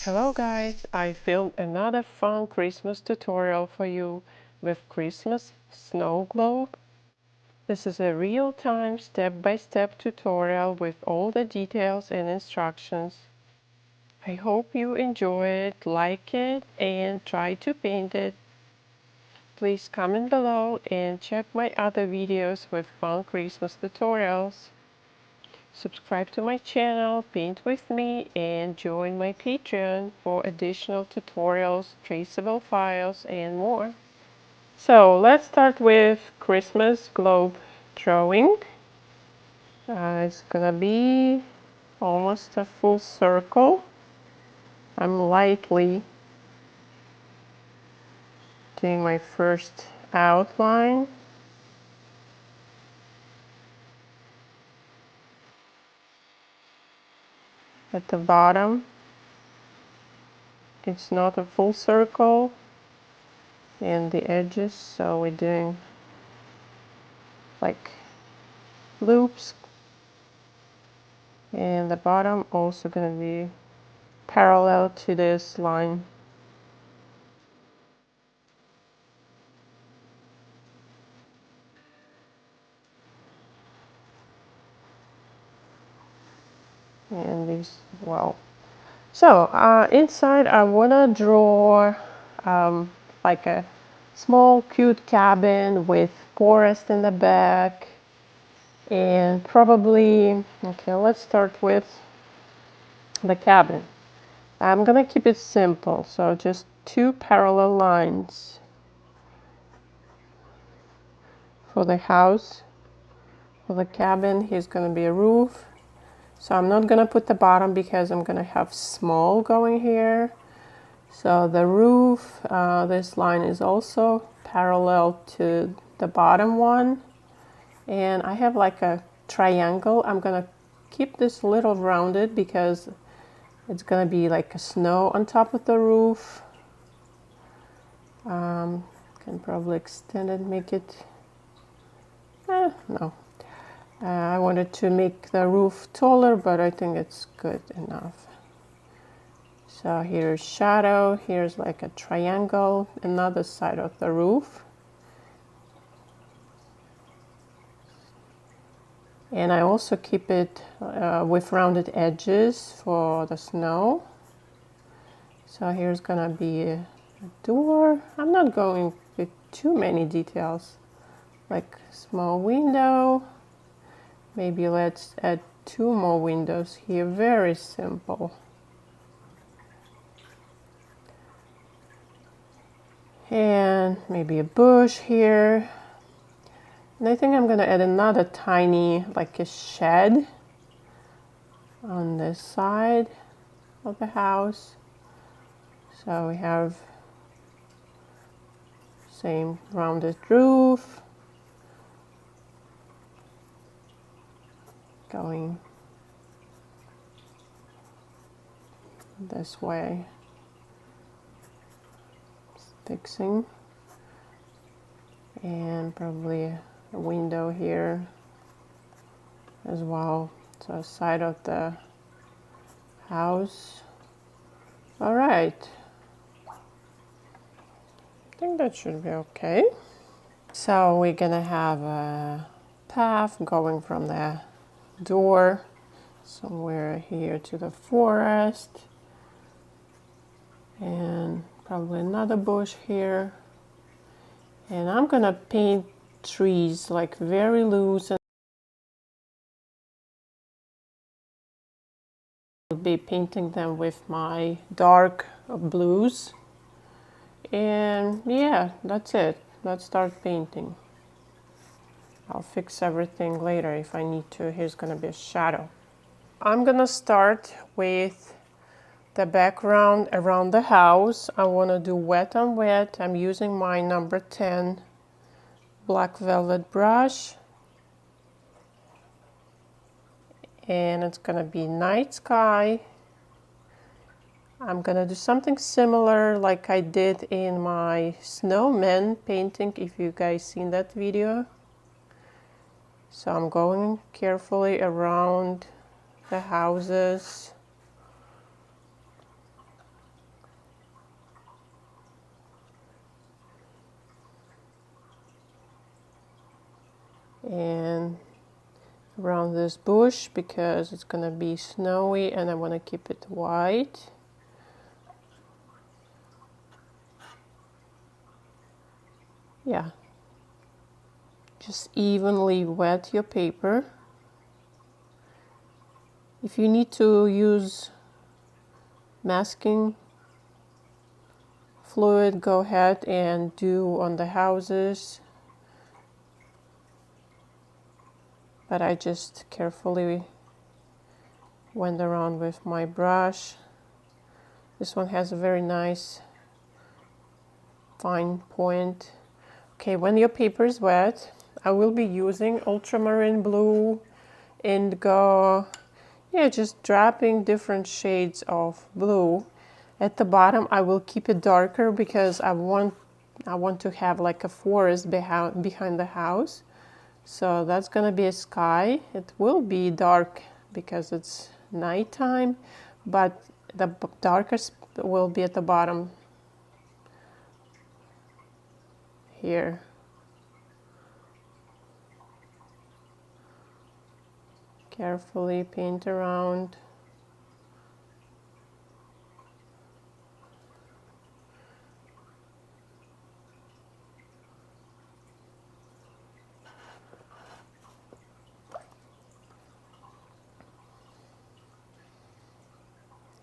Hello guys, I filmed another fun Christmas tutorial for you with Christmas snow globe. This is a real-time step-by-step tutorial with all the details and instructions. I hope you enjoy it, like it, and try to paint it. Please comment below and check my other videos with fun Christmas tutorials. Subscribe to my channel, paint with me, and join my Patreon for additional tutorials, traceable files, and more. So let's start with Christmas globe drawing. It's gonna be almost a full circle. I'm lightly doing my first outline. At the bottom, it's not a full circle, and the edges, so we're doing like loops, and the bottom also going to be parallel to this line. And these, well, so inside I want to draw like a small cute cabin with forest in the back, and probably, okay, let's start with the cabin. I'm gonna keep it simple, so just two parallel lines for the house. For the cabin, here's gonna be a roof. So I'm not gonna put the bottom because I'm gonna have small going here. So the roof, this line is also parallel to the bottom one. And I have like a triangle. I'm gonna keep this little rounded because it's gonna be like a snow on top of the roof. Can probably extend it, make it, no. I wanted to make the roof taller, but I think it's good enough. So here's shadow, here's like a triangle, another side of the roof. And I also keep it with rounded edges for the snow. So here's gonna be a door. I'm not going with too many details, like small window. Maybe let's add two more windows here, very simple. And maybe a bush here. And I think I'm gonna add another tiny, like a shed on this side of the house. So we have same rounded roof going this way, fixing, and probably a window here as well, so side of the house. All right, I think that should be okay. So we're gonna have a path going from the door somewhere here to the forest, and probably another bush here. And I'm gonna paint trees like very loose, and I'll be painting them with my dark blues. And yeah, that's it. Let's start painting. I'll fix everything later if I need to. Here's gonna be a shadow. I'm gonna start with the background around the house. I wanna do wet on wet. I'm using my number 10 black velvet brush. And it's gonna be night sky. I'm gonna do something similar like I did in my snowman painting, if you guys seen that video. So I'm going carefully around the houses. and around this bush because it's gonna be snowy and I want to keep it white. Yeah, just evenly wet your paper. If you need to use masking fluid, go ahead and do on the houses, but I just carefully went around with my brush. This one has a very nice fine point. Okay, when your paper is wet, I will be using ultramarine blue, indigo, yeah, just dropping different shades of blue. At the bottom I will keep it darker because I want to have like a forest behind the house. So that's gonna be a sky. It will be dark because it's nighttime, but the darkest will be at the bottom here. Carefully paint around.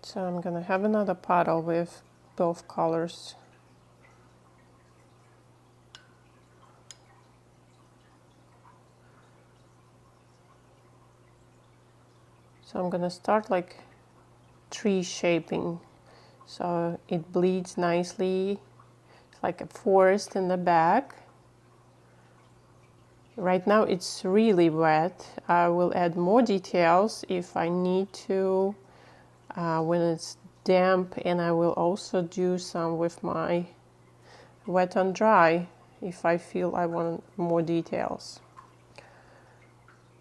So I'm gonna have another puddle with both colors. So I'm gonna start like tree shaping, so it bleeds nicely. It's like a forest in the back. Right now it's really wet. I will add more details if I need to when it's damp, and I will also do some with my wet and dry if I feel I want more details.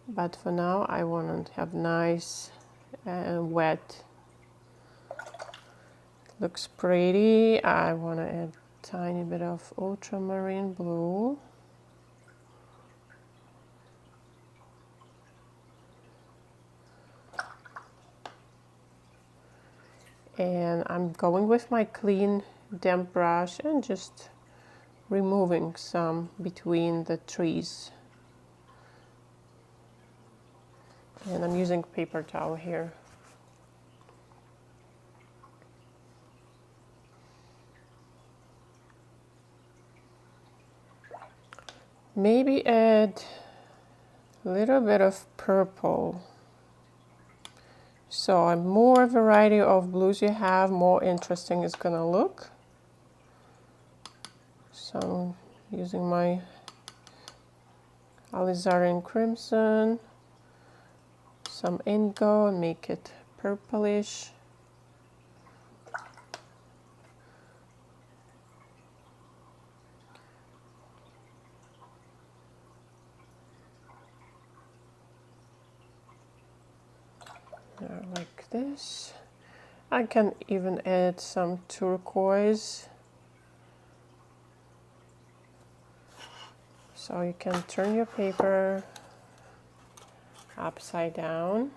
But for now I want to have nice and wet. Looks pretty. I want to add a tiny bit of ultramarine blue. And I'm going with my clean damp brush and just removing some between the trees. And I'm using paper towel here. Maybe add a little bit of purple. So more variety of blues you have, more interesting it's gonna look. So I'm using my alizarin crimson, some indigo, and make it purplish. Like this. I can even add some turquoise. So you can turn your paper upside down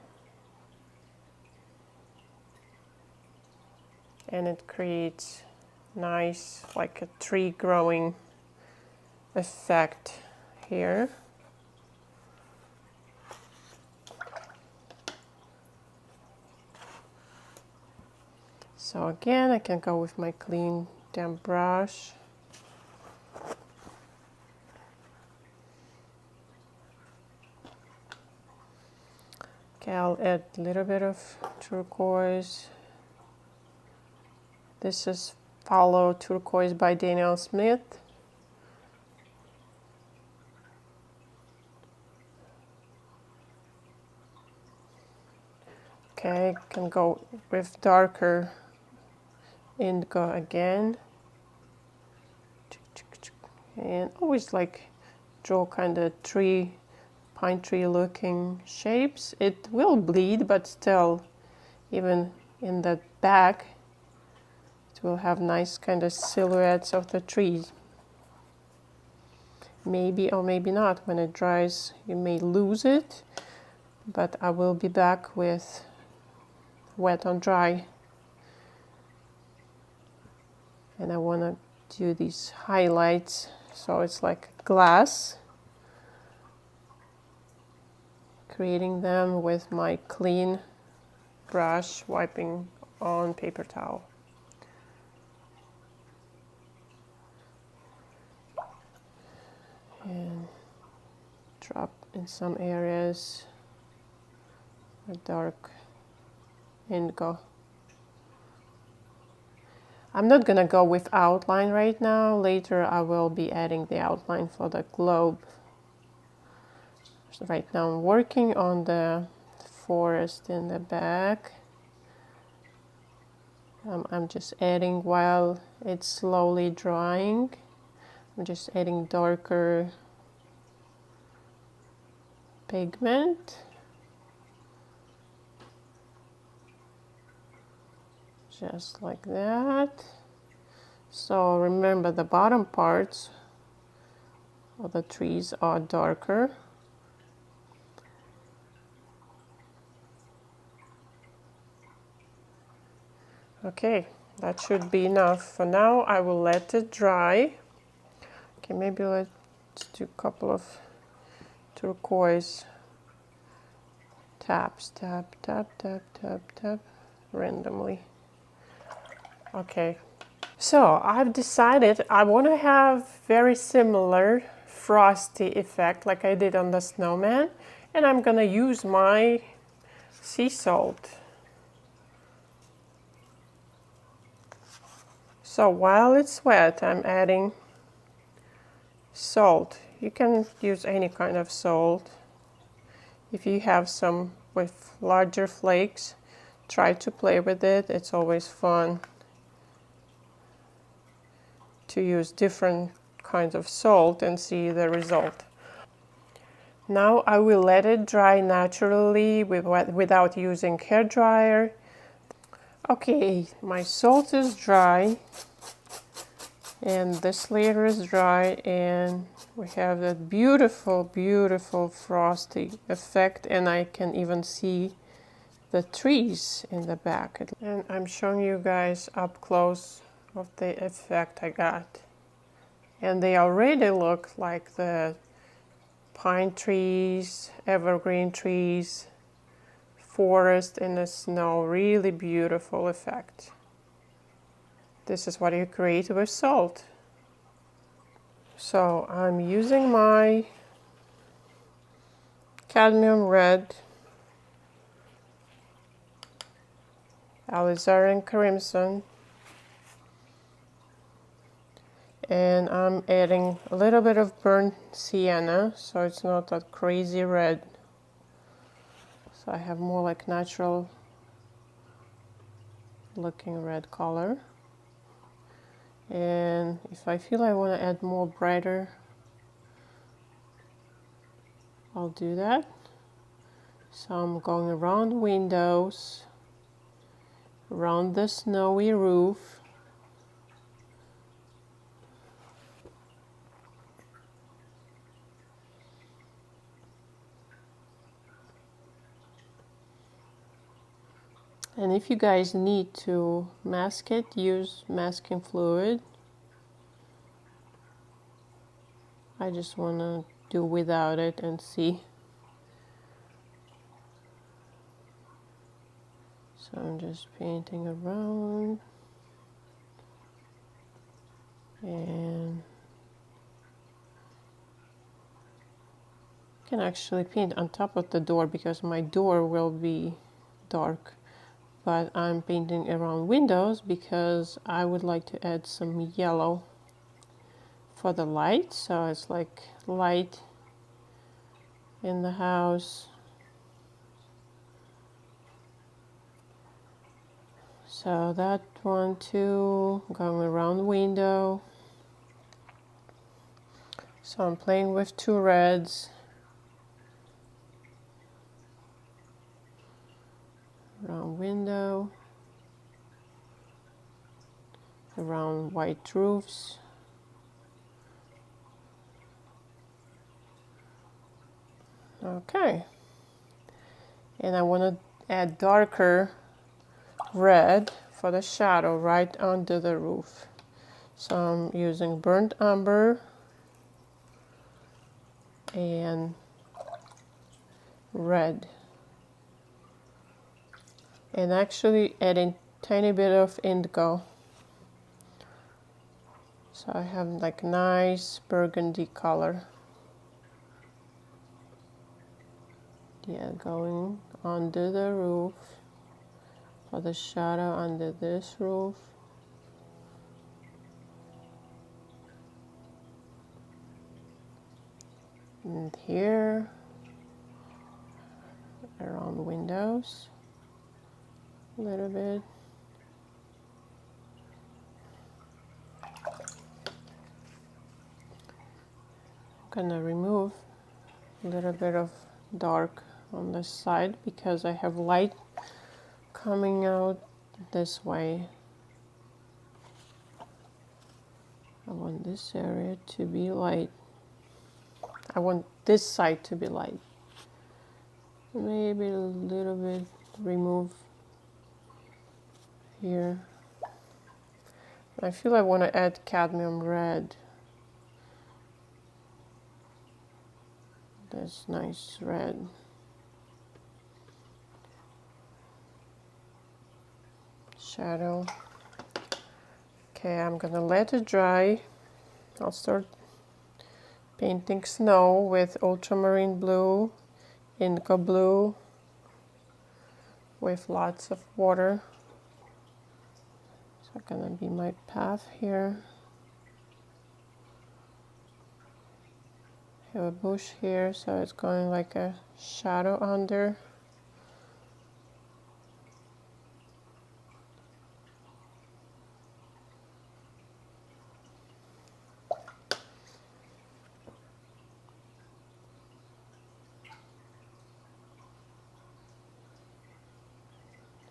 and it creates nice, like a tree growing effect here. So again, I can go with my clean damp brush. Okay, I'll add a little bit of turquoise. This is Follow Turquoise by Daniel Smith. Okay, I can go with darker indigo again. And always like draw kind of tree, pine tree looking shapes. It will bleed, but still, even in the back, it will have nice kind of silhouettes of the trees. Maybe or maybe not. When it dries, you may lose it, but I will be back with wet on dry. And I want to do these highlights so it's like glass, creating them with my clean brush, wiping on paper towel. And drop in some areas a dark indigo. I'm not gonna go with outline right now. Later I will be adding the outline for the globe. So right now I'm working on the forest in the back. I'm just adding while it's slowly drying. I'm just adding darker pigment. Just like that. So remember, the bottom parts of the trees are darker. Okay, that should be enough. For now, I will let it dry. Okay, maybe let's do a couple of turquoise taps. Tap, tap, tap, tap, tap, randomly. Okay, so I've decided I want to have very similar frosty effect like I did on the snowman, and I'm gonna use my sea salt. So while it's wet, I'm adding salt. You can use any kind of salt. If you have some with larger flakes, try to play with it. It's always fun to use different kinds of salt and see the result. Now I will let it dry naturally without using hair dryer. Okay, my salt is dry and this layer is dry, and we have that beautiful, beautiful frosty effect, and I can even see the trees in the back. And I'm showing you guys up close of the effect I got. And they already look like the pine trees, evergreen trees, forest in the snow. Really beautiful effect. This is what you create with salt. So I'm using my cadmium red, alizarin crimson, and I'm adding a little bit of burnt sienna so it's not that crazy red. So I have more like natural looking red color. And if I feel I want to add more brighter, I'll do that. So I'm going around windows, around the snowy roof. And if you guys need to mask it, use masking fluid. I just want to do without it and see. So I'm just painting around. And I can actually paint on top of the door because my door will be dark. But I'm painting around windows because I would like to add some yellow for the light, so it's like light in the house. So that one too, going around window. So I'm playing with two reds. Around window, around white roofs, Okay, and I want to add darker red for the shadow right under the roof. So I'm using burnt umber and red, and actually adding tiny bit of indigo. So I have like nice burgundy color. Yeah, going under the roof for the shadow under this roof. And here around windows a little bit. I'm gonna remove a little bit of dark on this side because I have light coming out this way. I want this area to be light. I want this side to be light. Maybe a little bit remove here. I feel I want to add cadmium red. That's nice red. Shadow. Okay, I'm gonna let it dry. I'll start painting snow with ultramarine blue, indigo blue, with lots of water. So gonna be my path here. Have a bush here, so it's going like a shadow under.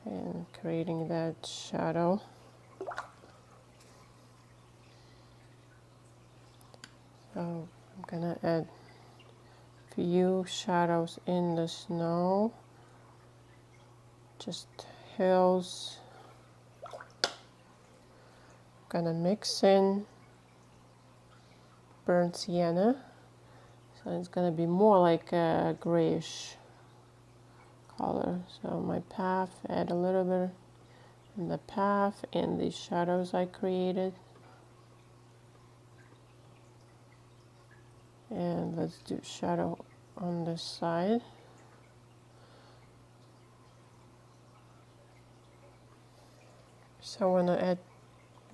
And creating that shadow. So I'm gonna add a few shadows in the snow, just hills. Gonna mix in burnt sienna, so it's gonna be more like a grayish color. So my path, add a little bit in the path and the shadows I created. And let's do shadow on this side. So I want to add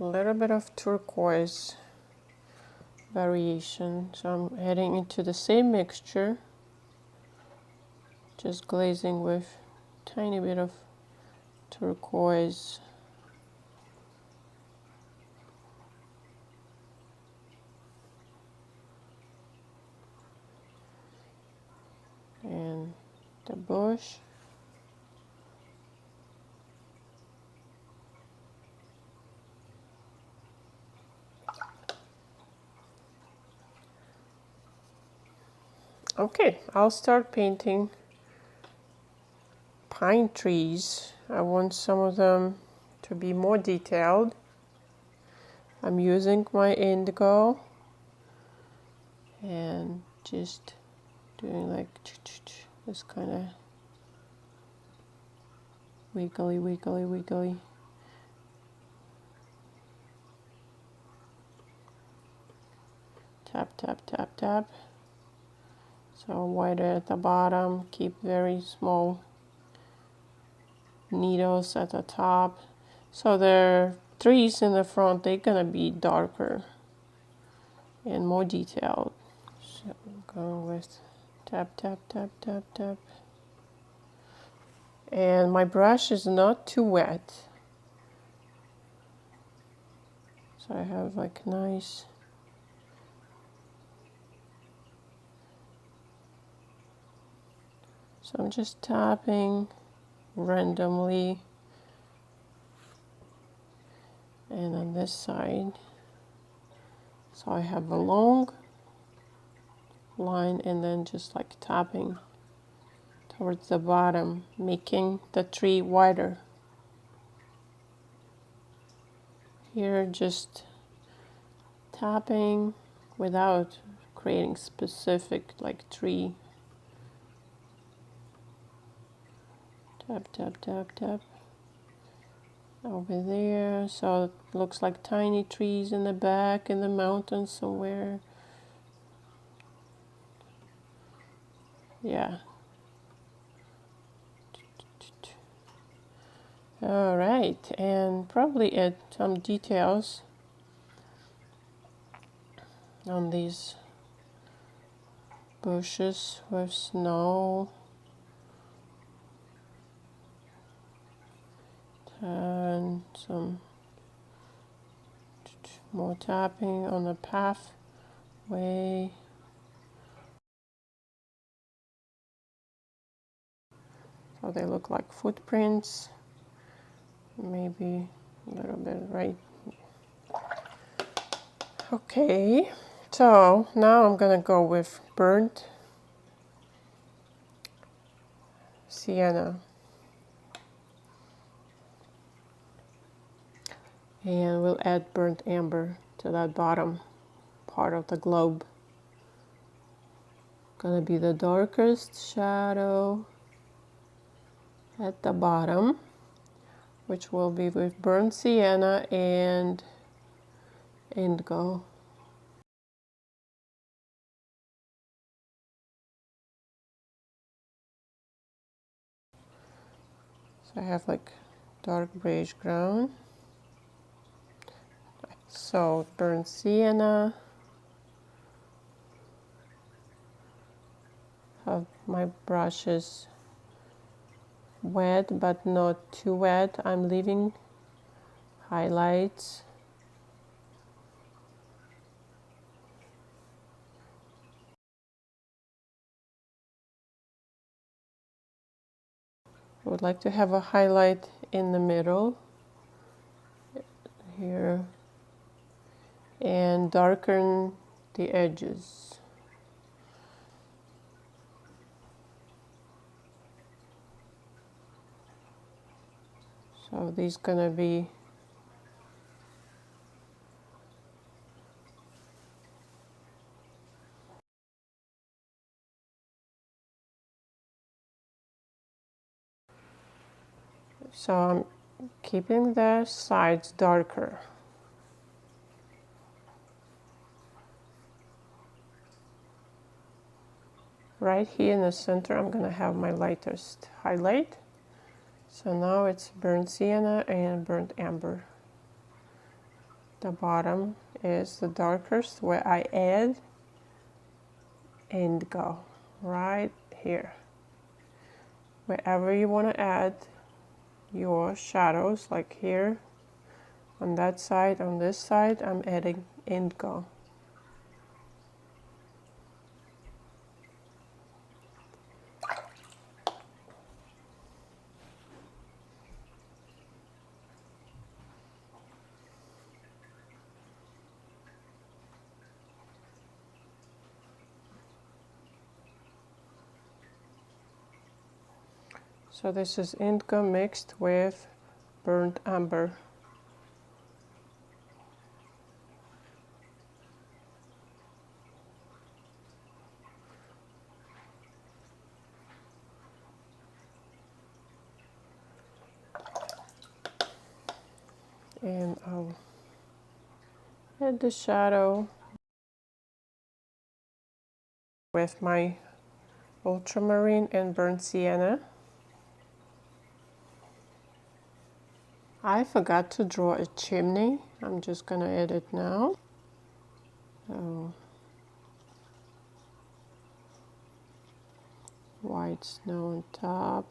a little bit of turquoise variation. So I'm adding into the same mixture, just glazing with tiny bit of turquoise. And the bush. Okay, I'll start painting pine trees. I want some of them to be more detailed. I'm using my indigo and just doing like this kind of wiggly, wiggly, wiggly. Tap, tap, tap, tap. So white at the bottom, keep very small needles at the top. So the trees in the front, they're gonna be darker and more detailed. So I'm going with tap, tap, tap, tap, tap. And my brush is not too wet. So I have like nice so I'm just tapping randomly, and on this side, so I have a long line and then just like tapping towards the bottom, making the tree wider. Here just tapping without creating specific like tree. Tap, tap, tap, tap. Over there, so it looks like tiny trees in the back in the mountains somewhere. Yeah. All right, and probably add some details on these bushes with snow. And some more tapping on the pathway. So they look like footprints. Maybe a little bit right. Okay, so now I'm gonna go with burnt sienna. And we'll add burnt amber to that bottom part of the globe. Gonna be the darkest shadow at the bottom, which will be with burnt sienna and indigo. So I have like dark beige ground. So burnt sienna. Have my brushes wet but not too wet. I'm leaving highlights. I would like to have a highlight in the middle here and darken the edges. So these gonna be so I'm keeping the sides darker. Right here in the center I'm gonna have my lightest highlight. So now it's burnt sienna and burnt amber. The bottom is the darkest where I add indigo right here. Wherever you want to add your shadows, like here on that side, on this side, I'm adding indigo. So this is indigo mixed with burnt amber. And I'll add the shadow with my ultramarine and burnt sienna. I forgot to draw a chimney. I'm just gonna add it now. So white snow on top.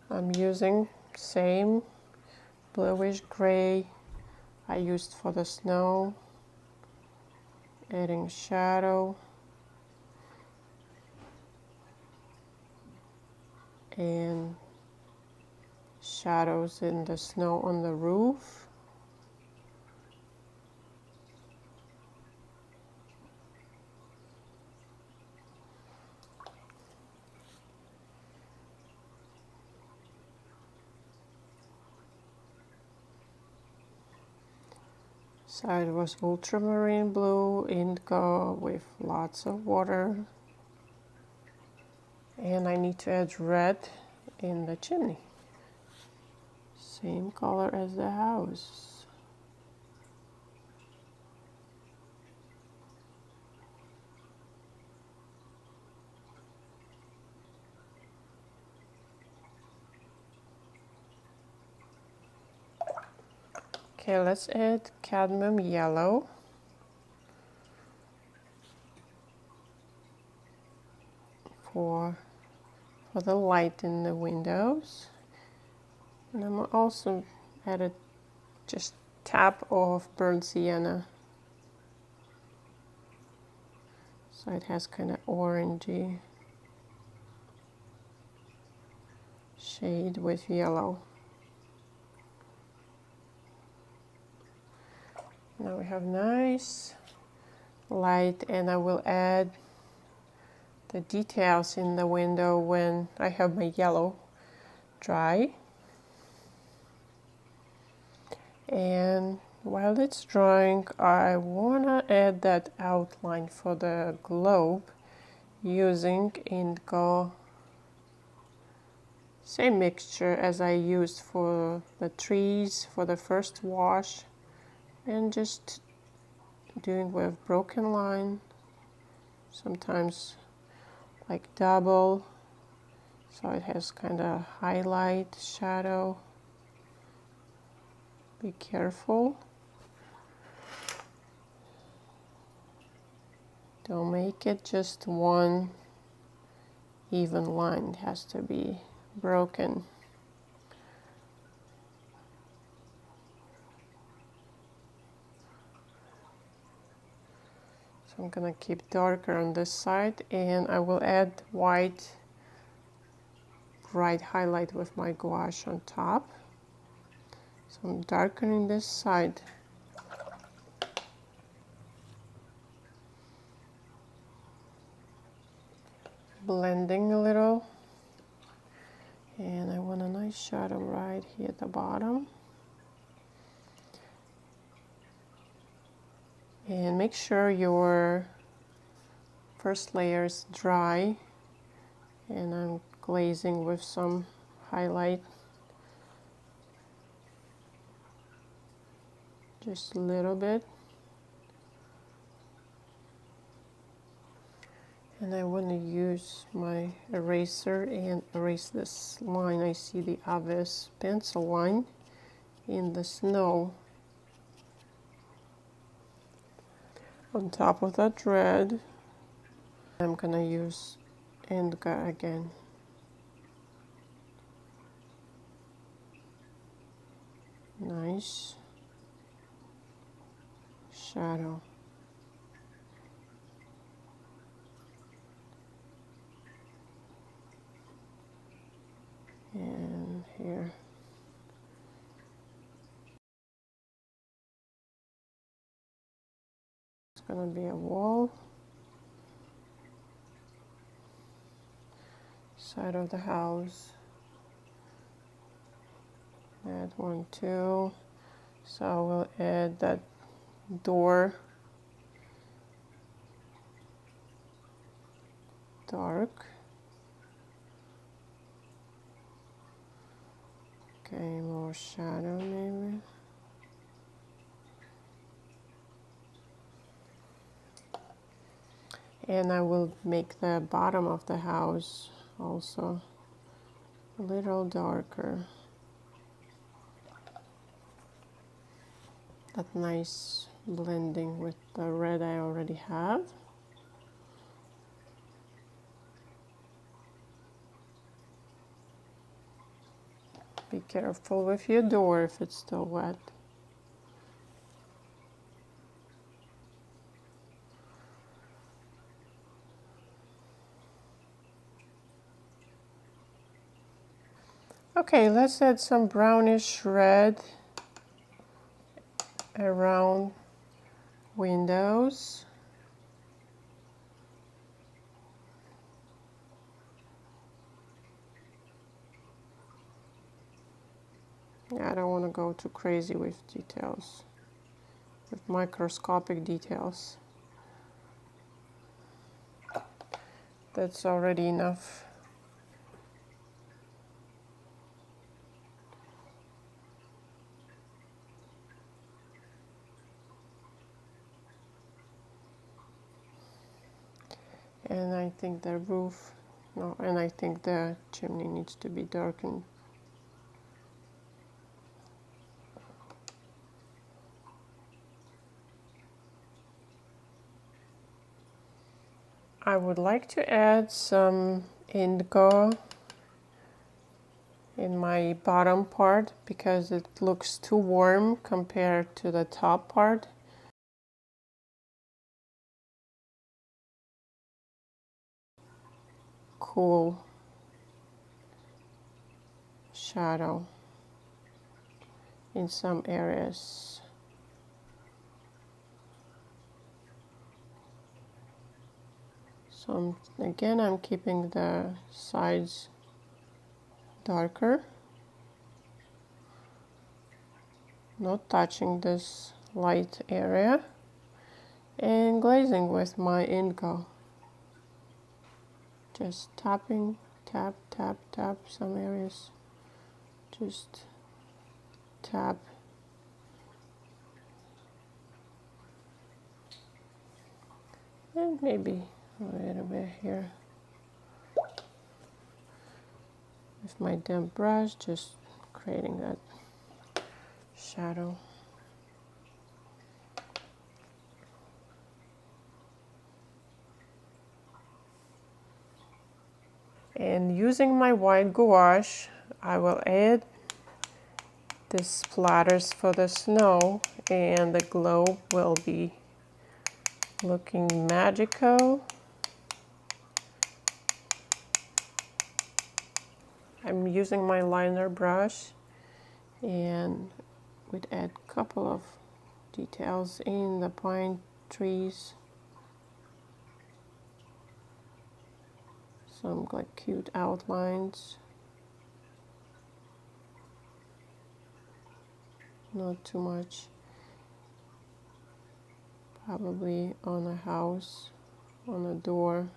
I'm using same bluish gray I used for the snow, adding shadow and shadows in the snow on the roof. Side was ultramarine blue indigo with lots of water. And I need to add red in the chimney. Same color as the house. Okay, let's add cadmium yellow. For the light in the windows. And I'm also added just tap of burnt sienna. So it has kind of orangey shade with yellow. Now we have nice light, and I will add the details in the window when I have my yellow dry. And while it's drying, I want to add that outline for the globe using indigo. Same mixture as I used for the trees for the first wash, and just doing with broken line, sometimes like double, so it has kind of highlight, shadow. Be careful. Don't make it just one even line. It has to be broken. So I'm gonna keep darker on this side, and I will add white bright highlight with my gouache on top. So I'm darkening this side. Blending a little. And I want a nice shadow right here at the bottom. And make sure your first layer is dry. And I'm glazing with some highlight. Just a little bit. And I want to use my eraser and erase this line. I see the obvious pencil line in the snow. On top of that red, I'm going to use indigo again. Nice shadow. And here. It's going to be a wall. Side of the house. Add one, two. So we'll add that door. Dark. Okay, more shadow maybe. And I will make the bottom of the house also a little darker. That nice blending with the red I already have. Be careful with your door if it's still wet. Okay, let's add some brownish red around windows. Yeah, I don't want to go too crazy with details. with microscopic details. That's already enough. And I think the roof, no, and I think the chimney needs to be darkened. I would like to add some indigo in my bottom part because it looks too warm compared to the top part. Cool shadow in some areas. So again, I'm keeping the sides darker, not touching this light area, and glazing with my indigo. Just tapping, tap, tap, tap some areas. Just tap. And maybe a little bit here. With my damp brush, just creating that shadow. And using my white gouache, I will add the splatters for the snow, and the globe will be looking magical. I'm using my liner brush and would add a couple of details in the pine trees. Some like cute outlines. Not too much. Probably on a house, on a door.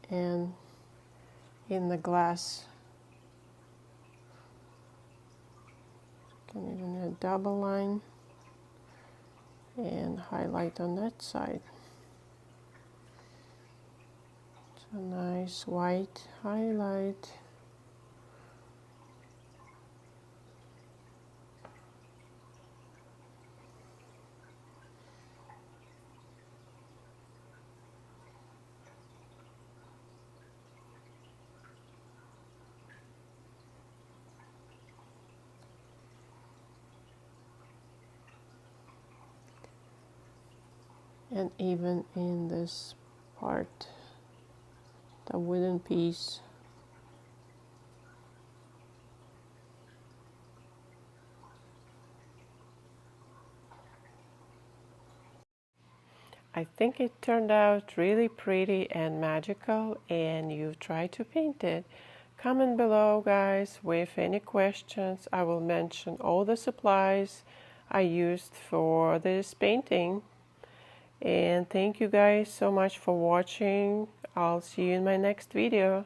And in the glass. Can even add double line and highlight on that side. So nice white highlight. And even in this part, the wooden piece, I think it turned out really pretty and magical, and you try to paint it. Comment below, guys, with any questions. I will mention all the supplies I used for this painting. And thank you guys so much for watching. I'll see you in my next video.